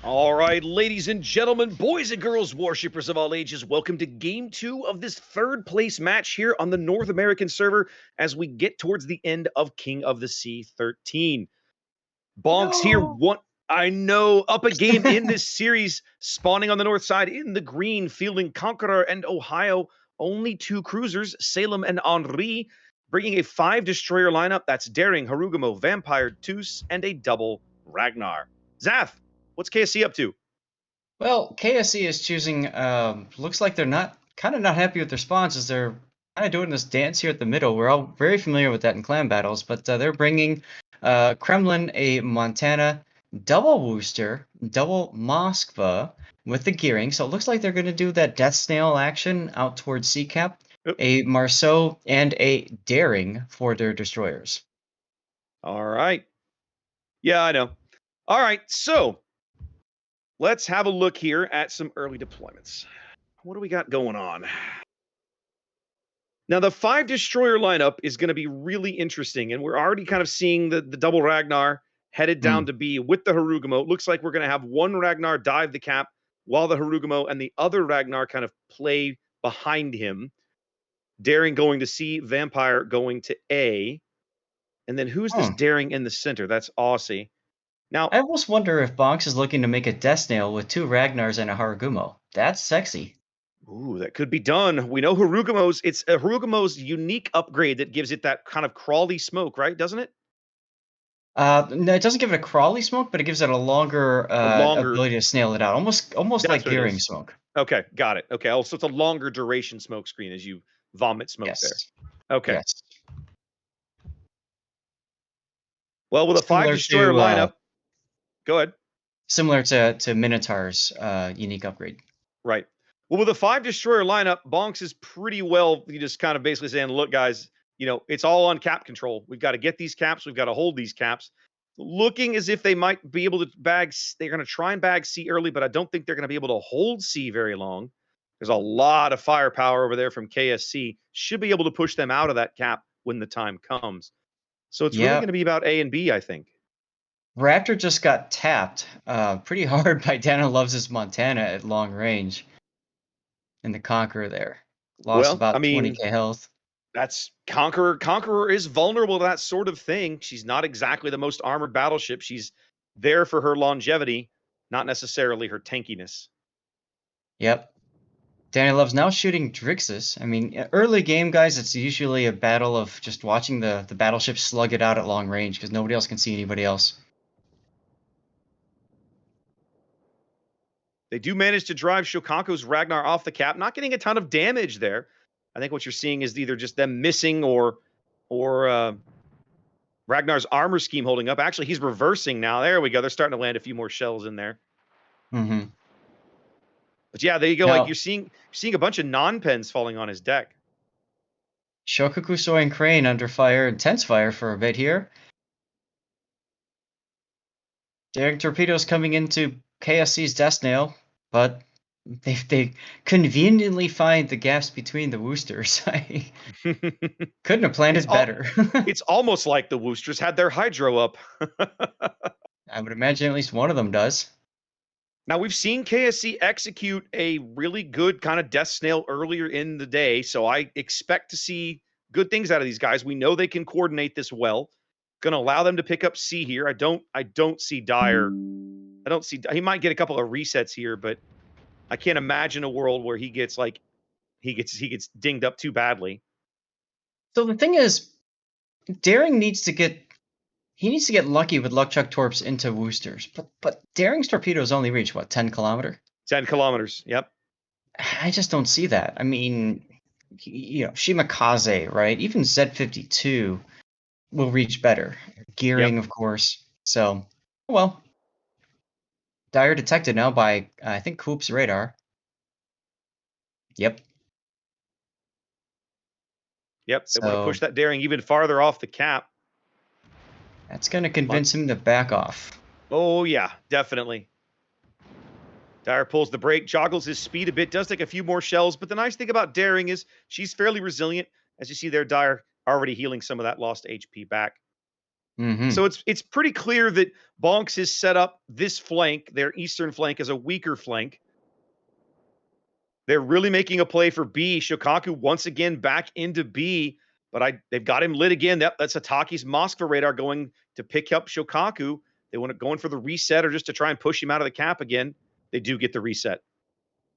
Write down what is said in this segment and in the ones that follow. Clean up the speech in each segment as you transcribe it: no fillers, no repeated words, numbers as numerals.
All right, ladies and gentlemen, boys and girls, worshippers of all ages, welcome to game 2 of this third place match here on the North American server as we get towards the end of King of the Sea 13. Bonks here, No. one. I know, up a game in this series, spawning on the north side in the green, fielding Conqueror and Ohio. Only two cruisers, Salem and Henri, bringing a 5 destroyer lineup. That's Daring, Harugamo, Vampire, Toos, and a double Ragnar. Zath, what's KSC up to? Well, KSC is choosing. Looks like they're not happy with their spawns as they're kind of doing this dance here at the middle. We're all very familiar with that in clan battles, but they're bringing Kremlin a Montana double Wooster, double Moskva with the gearing. So it looks like they're going to do that Death Snail action out towards Sea Cap, Oop. a Marceau, and a Daring for their destroyers. All right. Yeah, I know. All right, so let's have a look here at some early deployments. What do we got going on? Now, the 5 destroyer lineup is going to be really interesting, and we're already kind of seeing the double Ragnar headed down to B with the Harugamo. It looks like we're going to have one Ragnar dive the cap while the Harugamo and the other Ragnar kind of play behind him. Daring going to C, Vampire going to A. And then who's this Daring in the center? That's Aussie. Now, I almost wonder if Bonks is looking to make a Death Snail with 2 Ragnars and a Harugumo. That's sexy. ooh, that could be done. We know it's a Harugumo's unique upgrade that gives it that kind of crawly smoke, right? Doesn't it? No, it doesn't give it a crawly smoke, but it gives it a longer ability to snail it out, almost That's like what it gearing is. smoke. Okay, got it. Okay, also it's a longer duration smoke screen as you vomit smoke Yes. there. Okay. Yes. Well, with a 5 destroyer lineup, go ahead. Similar to Minotaur's unique upgrade. Right. Well, with a 5 destroyer lineup, Bonks is pretty well. You just kind of basically saying, look, guys, it's all on cap control. We've got to get these caps. We've got to hold these caps. Looking as if they might be able to bag. They're going to try and bag C early, but I don't think they're going to be able to hold C very long. There's a lot of firepower over there from KSC. Should be able to push them out of that cap when the time comes. So it's really going to be about A and B, I think. Raptor just got tapped pretty hard by Dana Loves' Montana at long range in the Conqueror there. Lost about 20k health. That's Conqueror. Conqueror is vulnerable to that sort of thing. She's not exactly the most armored battleship. She's there for her longevity, not necessarily her tankiness. Yep. Danny Love's now shooting Drixus. I mean, early game, guys, it's usually a battle of just watching the battleship slug it out at long range because nobody else can see anybody else. They do manage to drive Shokanko's Ragnar off the cap, not getting a ton of damage there. I think what you're seeing is either just them missing or Ragnar's armor scheme holding up. Actually, he's reversing now. There we go. They're starting to land a few more shells in there. Mm-hmm. But yeah, there you go. Like you're seeing a bunch of non-pens falling on his deck. Shokaku Soy and Crane under fire, intense fire for a bit here. Daring torpedoes coming into KSC's Death Snail, but they conveniently find the gaps between the Woosters. Couldn't have planned it better. It's almost like the Woosters had their hydro up. I would imagine at least one of them does. Now, we've seen KSC execute a really good kind of Death Snail earlier in the day, so I expect to see good things out of these guys. We know they can coordinate this well. Going to allow them to pick up C here. I don't see Dyer. He might get a couple of resets here, but I can't imagine a world where he gets dinged up too badly. So the thing is, Daring needs to get lucky with Luckchuck Torps into Woosters, but Daring's torpedoes only reach what, 10 kilometers? 10 kilometers. Yep. I just don't see that. I mean, Shimakaze, right? Even Z52 will reach better. Gearing, of course. So, well, Dyer detected now by I think Coop's radar. Yep. Yep. They want to push that Daring even farther off the cap. That's going to convince him to back off. Oh, yeah, definitely. Dyer pulls the brake, joggles his speed a bit, does take a few more shells, but the nice thing about Daring is she's fairly resilient. As you see there, Dyer already healing some of that lost HP back. Mm-hmm. So it's pretty clear that Bonks has set up this flank, their eastern flank, as a weaker flank. They're really making a play for B. Shokaku once again back into B, but they've got him lit again. That's Ataki's Moskva radar going to pick up Shokaku. They want to go in for the reset or just to try and push him out of the cap again. They do get the reset.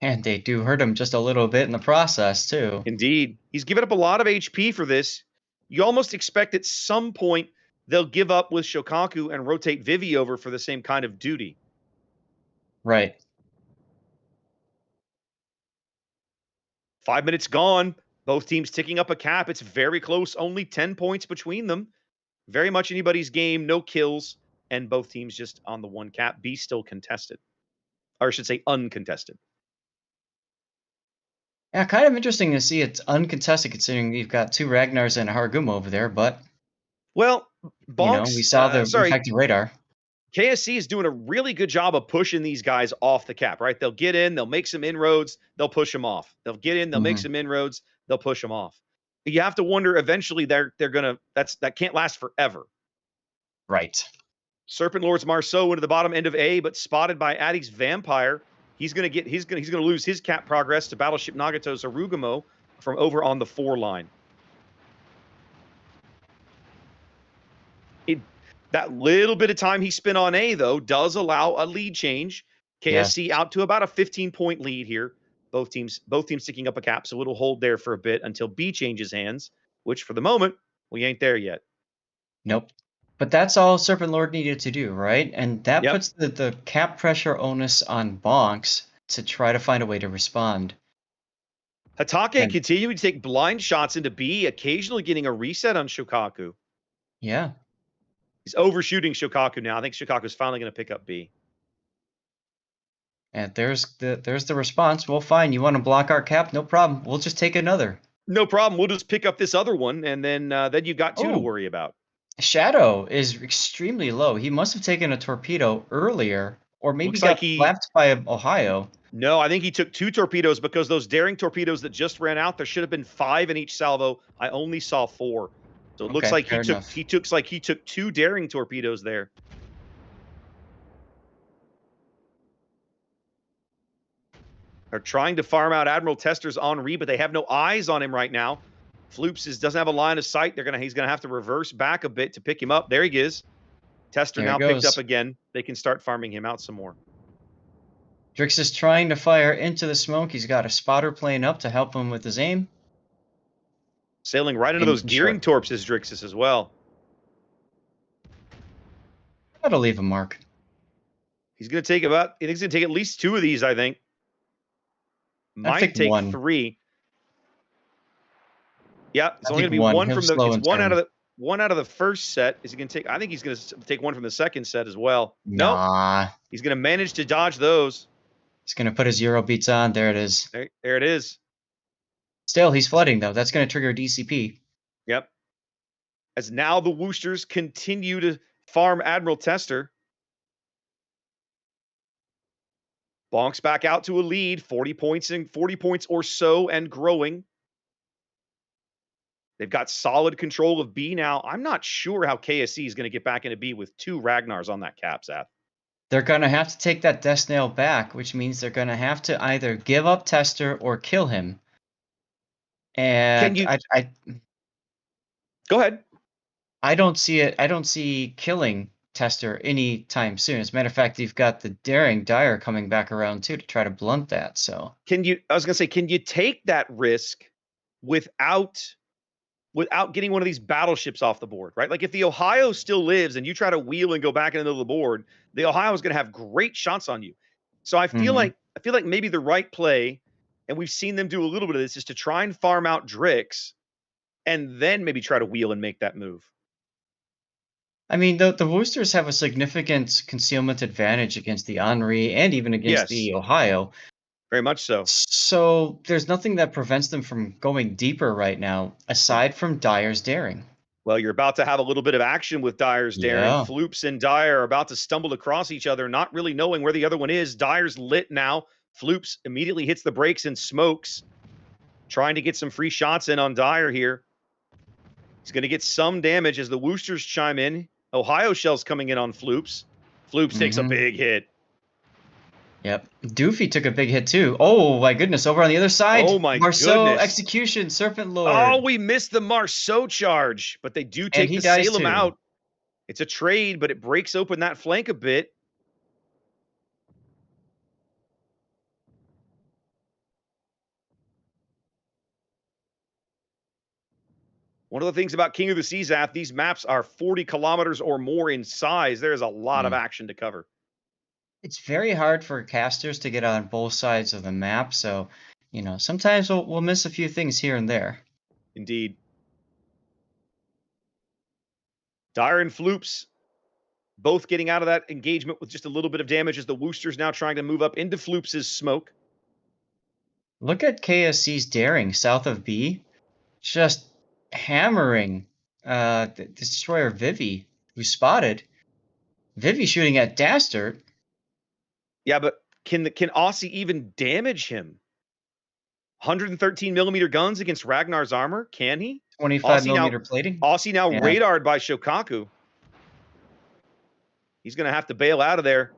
And they do hurt him just a little bit in the process, too. Indeed. He's given up a lot of HP for this. You almost expect at some point they'll give up with Shokaku and rotate Vivi over for the same kind of duty. Right. 5 minutes gone. Both teams ticking up a cap. It's very close. Only 10 points between them. Very much anybody's game. No kills. And both teams just on the one cap. B still contested. Or I should say uncontested. Yeah, kind of interesting to see it's uncontested considering you've got 2 Ragnars and a Harguma over there, but, Well, we Bonks, saw the sorry, reflected radar. KSC is doing a really good job of pushing these guys off the cap, right? They'll get in, they'll make some inroads, they'll push them off. They'll get in, they'll make some inroads, they'll push them off. You have to wonder eventually they're gonna that can't last forever. Right. Serpent Lord's Marceau into the bottom end of A, but spotted by Addy's Vampire. He's gonna lose his cap progress to Battleship Nagato's Arugamo from over on the 4 line. That little bit of time he spent on A, though, does allow a lead change. KSC out to about a 15-point lead here. Both teams sticking up a cap, so it'll hold there for a bit until B changes hands, which for the moment, we ain't there yet. Nope. But that's all Serpent Lord needed to do, right? And that Yep. puts the cap pressure onus on Bonks to try to find a way to respond. Hatake continuing to take blind shots into B, occasionally getting a reset on Shokaku. Yeah. He's overshooting Shokaku now. I think Shokaku's finally going to pick up B. And there's the response. Well, fine. You want to block our cap? No problem. We'll just take another. No problem. We'll just pick up this other one, and then you've got 2 to worry about. Shadow is extremely low. He must have taken a torpedo earlier, or maybe Looks got like he slapped by Ohio. No, I think he took 2 torpedoes because those daring torpedoes that just ran out, there should have been 5 in each salvo. I only saw 4. So it looks like he took 2 daring torpedoes there. They're trying to farm out Admiral Tester's Henri, but they have no eyes on him right now. Floops doesn't have a line of sight. He's gonna have to reverse back a bit to pick him up. There he is. Tester now picked up again. They can start farming him out some more. Drix is trying to fire into the smoke. He's got a spotter plane up to help him with his aim. Sailing right into those gearing torps is Drixus as well. That'll leave a mark. He's going to take at least 2 of these, I think. Might take 1. 3. Yeah, it's only going to be one from the one out of the first set. Is he going to take? I think he's going to take 1 from the second set as well. Nah. Nope. He's going to manage to dodge those. He's going to put his Euro beats on. There it is. There it is. Still, he's flooding, though. That's going to trigger DCP. Yep. As now the Woosters continue to farm Admiral Tester. Bonks back out to a lead, 40 points or so and growing. They've got solid control of B now. I'm not sure how KSC is going to get back into B with 2 Ragnars on that cap, Zath. They're going to have to take that Death Nail back, which means they're going to have to either give up Tester or kill him. And go ahead. I don't see killing Tester anytime soon. As a matter of fact, you've got the daring Dyer coming back around too to try to blunt that. So can you take that risk without getting one of these battleships off the board, right? Like if the Ohio still lives and you try to wheel and go back into the board, the Ohio is going to have great shots on you. So I feel like maybe the right play, and we've seen them do a little bit of this, is to try and farm out Drix and then maybe try to wheel and make that move. I mean, the Woosters have a significant concealment advantage against the Henri and even against the Ohio. Very much so. So there's nothing that prevents them from going deeper right now, aside from Dyer's daring. Well, you're about to have a little bit of action with Dyer's daring. Yeah. Floops and Dyer are about to stumble across each other, not really knowing where the other one is. Dyer's lit now. Floops immediately hits the brakes and smokes, trying to get some free shots in on Dyer here. He's going to get some damage as the Woosters chime in. Ohio Shell's coming in on Floops. Floops takes a Mhm. big hit. Yep. Doofy took a big hit too. Oh my goodness! Over on the other side, Oh my Marceau goodness. execution, Serpent Oh, Lord, we missed the Marceau charge, but they do and take he the dies Salem too. out. It's a trade, but it breaks open that flank a bit. One of the things about King of the Seas, Ath, these maps are 40 kilometers or more in size. There is a lot of Mm. action to cover. It's very hard for casters to get on both sides of the map, so sometimes we'll miss a few things here and there. Indeed. Dyer and Floops both getting out of that engagement with just a little bit of damage as the Wooster's now trying to move up into Floops' smoke. Look at KSC's daring south of B, just hammering the destroyer Vivi, who's spotted. Vivi shooting at Dastard. Yeah, but can Aussie even damage him? 113 millimeter guns against Ragnar's armor? Can he? 25 Aussie now millimeter plating. Aussie now Yeah. radared by Shokaku. He's gonna have to bail out of there.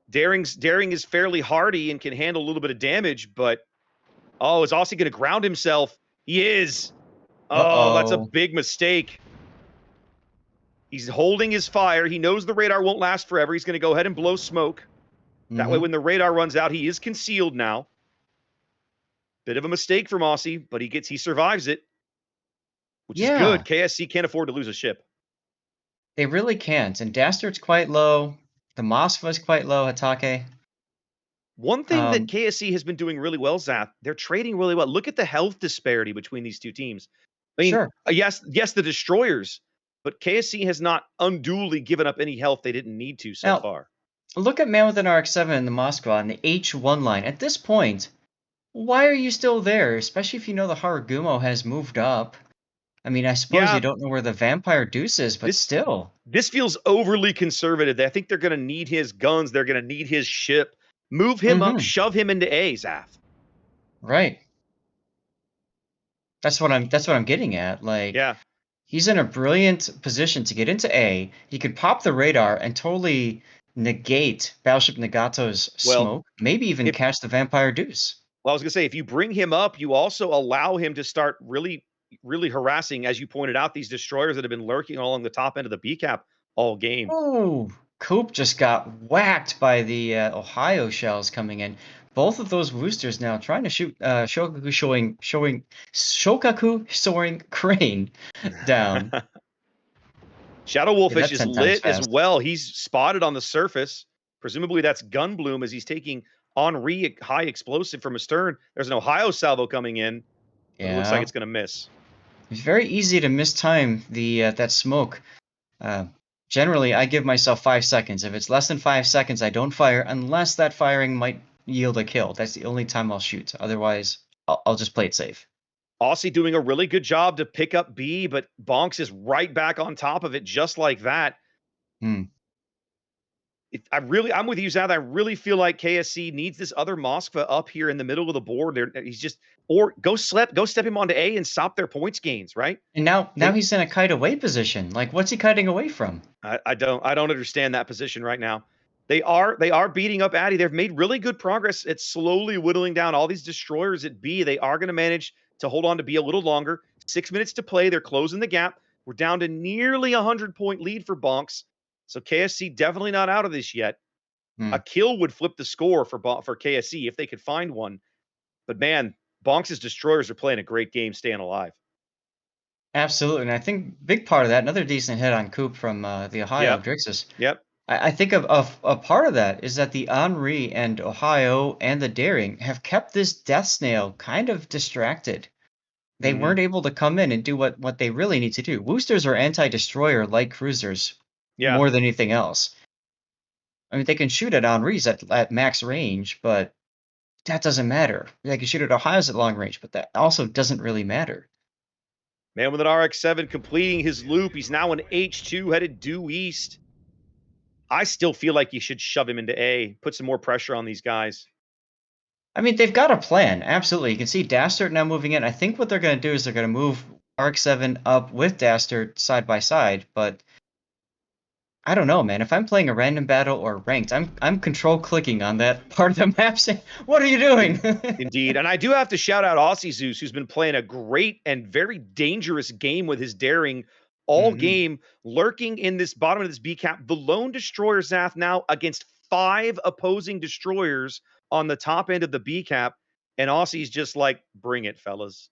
Daring is fairly hardy and can handle a little bit of damage, but oh, is Aussie gonna ground himself? He is. Oh, that's a Uh-oh. big mistake. He's holding his fire. He knows the radar won't last forever. He's gonna go ahead and blow smoke. That way, when the radar runs out, he is concealed now. Bit of a mistake from Aussie, but he survives it, which is good. Yeah, KSC can't afford to lose a ship. they really can't. And Dastard's quite low. The Moskva's quite low, Hatake. One thing that Um, KSC has been doing really well, Zath, they're trading really well. Look at the health disparity between these two teams. I mean, sure. yes, the destroyers, but KSC has not unduly given up any health they didn't need to so Now, far. look at Man with an RX-7 and the Moskva and the H1 line. At this point, why are you still there? Especially if you know the Haragumo has moved up. I mean, I suppose you Yeah, don't know where the Vampire Deuce is, but this still. this feels overly conservative. I think they're going to need his guns. They're going to need his ship. Move him up, Mm-hmm. shove him into A, Zath. Right. That's what I'm getting at. Like, Yeah. he's in a brilliant position to get into A. He could pop the radar and totally negate Battleship Nagato's Well, smoke, maybe even if catch the Vampire Deuce. Well, I was gonna say, if you bring him up, you also allow him to start really harassing, as you pointed out, these destroyers that have been lurking along the top end of the B cap all game. Oh, Coop just got whacked by the Ohio shells coming in. Both of those boosters now trying to shoot Shokaku soaring crane down. Shadow Yeah, Wolfish that's is 10 times lit as fast. well. He's spotted on the surface. Presumably that's Gunbloom as he's taking Henri high explosive from astern. There's an Ohio salvo coming in, but it looks like Yeah, it's gonna miss. it's very easy to mistime the that smoke. Uh, Generally, I give myself 5 seconds. If it's less than 5 seconds, I don't fire unless that firing might yield a kill. That's the only time I'll shoot. Otherwise, I'll just play it safe. Aussie doing a really good job to pick up B, but Bonks is right back on top of it just like that. Hmm. I'm with you, Zath. I really feel like KSC needs this other Moskva up here in the middle of the board. He's just, or go step him onto A and stop their points gains, right? And now They, he's in a kite away position. Like, what's he kiting away from? I don't understand that position right now. They are beating up Addy. They've made really good progress. It's slowly whittling down all these destroyers at B. They are going to manage to hold on to B a little longer. 6 minutes to play. They're closing the gap. We're down to nearly a 100-point lead for Bonks. So KSC definitely not out of this yet. Hmm. A kill would flip the score for KSC if they could find one. But man, Bonks' destroyers are playing a great game, staying alive. Absolutely. And I think big part of that, another decent hit on Coop from the Ohio Yep. Drixus. Yep. I think of a part of that is that the Henri and Ohio and the Daring have kept this Death Snail kind of distracted. They Mm-hmm. weren't able to come in and do what they really need to do. Boosters are anti-destroyer like cruisers Yeah. more than anything else. I mean, they can shoot at Henri's at max range, but that doesn't matter. They can shoot at Ohio's at long range, but that also doesn't really matter. Man with an RX-7 completing his loop. He's now in H2 headed due east. I still feel like you should shove him into A, put some more pressure on these guys. I mean, they've got a plan. Absolutely. You can see Dastard now moving in. I think what they're going to do is they're going to move RX-7 up with Dastard side by side, but I don't know, man. If I'm playing a random battle or ranked, I'm control clicking on that part of the map saying, "What are you doing?" Indeed. And I do have to shout out Aussie Zeus, who's been playing a great and very dangerous game with his daring all Mhm. game, lurking in this bottom of this B cap. The lone destroyer Zath now against 5 opposing destroyers on the top end of the B cap. And Aussie's just like, bring it, fellas.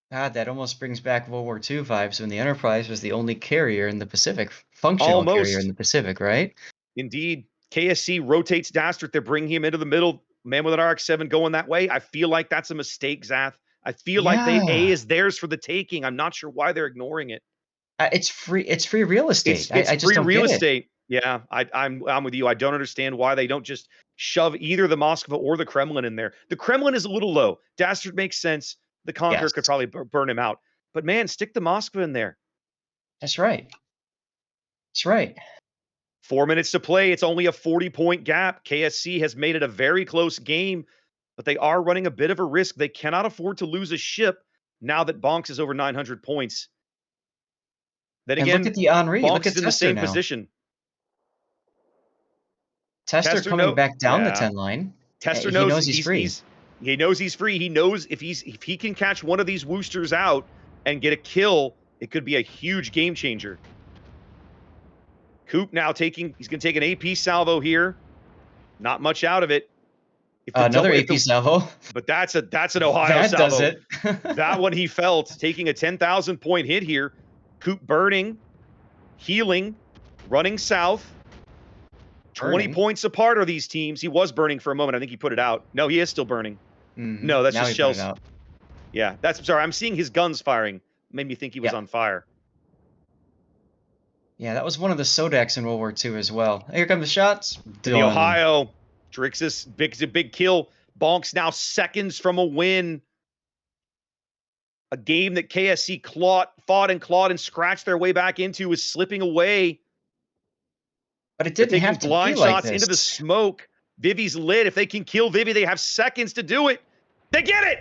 God, that almost brings back World War II vibes when the Enterprise was the only carrier in the Pacific, functional carrier in Almost. the Pacific, right? Indeed. KSC rotates Dastard. They're bringing him into the middle. Man with an RX-7 going that way. I feel like that's a mistake, Zath. I feel like A Yeah. is theirs for the taking. I'm not sure why they're ignoring it. It's free. It's free real estate. It's I just free don't real get it. estate. Yeah, I'm with you. I don't understand why they don't just shove either the Moskva or the Kremlin in there. The Kremlin is a little low. Dastard makes sense. The Conqueror Yes, could probably burn him out. But man, stick the Moskva in there. that's right. That's right. 4 minutes to play. It's only a 40-point gap. KSC has made it a very close game, but they are running a bit of a risk. They cannot afford to lose a ship now that Bonks is over 900 points. Then And look again, at the Henri. Look Bonks at is in the Tester same now. position. Tester Tester coming no, back down the yeah. 10 line. Tester He knows knows he's free. he knows he's free. He knows if he can catch one of these woosters out and get a kill, it could be a huge game changer. Coop now he's going to take an AP salvo here. Not much out of it. If the Another if AP salvo. But that's an Ohio That salvo. does it. That one he felt, taking a 10,000 point hit here. Coop burning, healing, running south. 20 points apart are these teams. He was burning for a moment. I think he put it out. No, he is still burning. No, that's Now just he put it shells. out. Yeah, sorry. I'm seeing his guns firing. Made me think he was on fire. Yeah, that was one of the Sodaks in World War II as well. Here come the shots. To the Ohio. Drixus, big kill. Bonks now seconds from a win. A game that KSC fought and clawed and scratched their way back into is slipping away. But it didn't have to blind be like shots this. into the smoke. Vivi's lit. If they can kill Vivi, they have seconds to do it. They get it.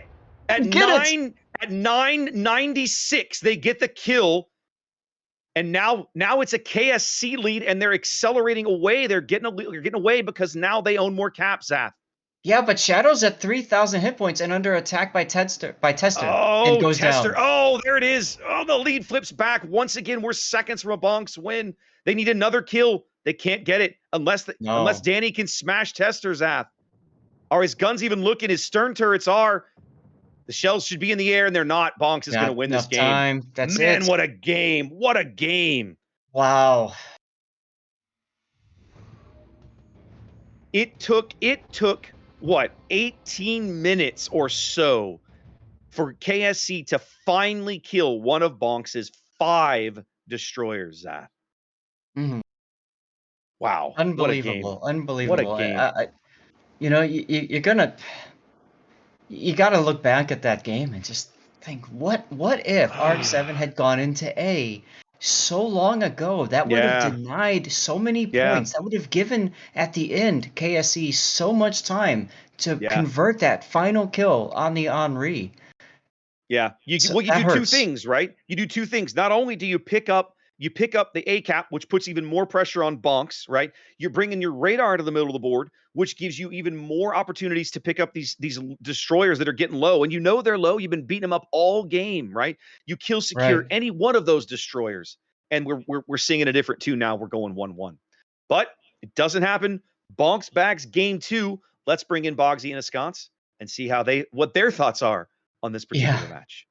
At 9:96, they get the kill. And now it's a KSC lead, and they're accelerating away. They're getting away because now they own more cap, Zath. Yeah, but Shadow's at 3,000 hit points and under attack by Tester. Oh, and goes Tester. down. Oh, there it is. Oh, the lead flips back. Once again, we're seconds from a Bonks win. They need another kill. They can't get it unless Danny can smash Tester, Zath. Are his guns even looking? His stern turrets are. The shells should be in the air, and they're not. Bonks is going to win this game. Time. That's Man, it. what a game. What a game. Wow. It took what, 18 minutes or so for KSC to finally kill one of Bonks's 5 destroyers, Zath. Mm-hmm. Wow. Unbelievable. Unbelievable. What a game. You know, you got to look back at that game and just think, what if RX-7 had gone into A so long ago? That would have denied so many points. That would have given, at the end, KSC so much time to convert that final kill on the Henri. Yeah. You do 2 things, right? You do 2 things. Not only do you pick up the A cap, which puts even more pressure on Bonks, right? You're bringing your radar into the middle of the board, which gives you even more opportunities to pick up these destroyers that are getting low. And you know they're low. You've been beating them up all game, right? You kill secure any one of those destroyers. And we're singing a different tune now. We're going 1-1. But it doesn't happen. Bonks bags game 2. Let's bring in Boggsy and Ensconce and see what their thoughts are on this particular match.